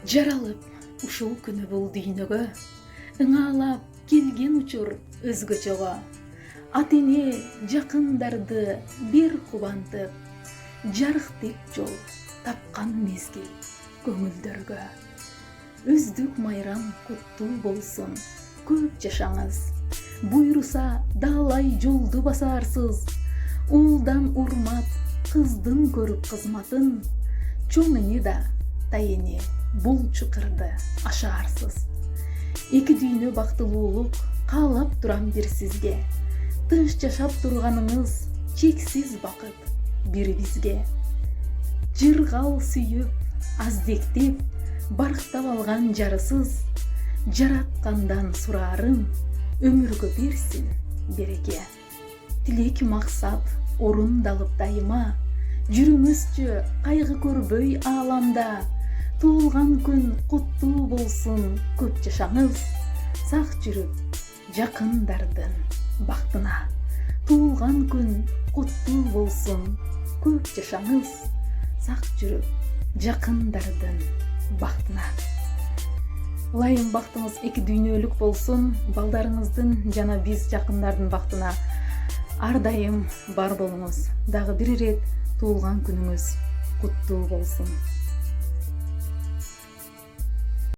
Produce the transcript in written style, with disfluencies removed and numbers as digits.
Жаралып ушул күнү бул дүйнөгө ыңаалап келген учур өзгөчөгө. Ата-эне жакындарды бир кубантып, жарыктык жол тапкан мезгил көңүлдөргө. Өздүк майрам куттуу болсун, көп жашаңыз. Буйруса даалай жолду басарсыз. Уулдан урмат, кыздын көрүп кызматын. Чоң эне да, тайэне бул чукырды ашаарсыз. Эки дүйнө бактылуулук каалап турам бир сизге. Тынч жашап турганыңыз чексиз бакыт бир бизге. Жыргал сүйүп, аздектеп, барктап алган жарысыз. Жараткандан сураарым, өмүргө берсин береке. Тилек максат орундалып дайыма, жүрүңүзчү кайгы көрбөй ааламда. Туулган күн куттуу болсун, көп жашаңыз. Сак жүрүп, жакындардын бактына. Туулган күн куттуу болсун, көп жашаңыз. Сак жүрүп, жакындардын бактына. Ылайым бактыңыз эки дүйнөлүк болсун, балдарыңыздын жана биз жакындардын бактына ар дайым бар болуңуз. Дагы бир ирет туулган күнүңүз куттуу болсун.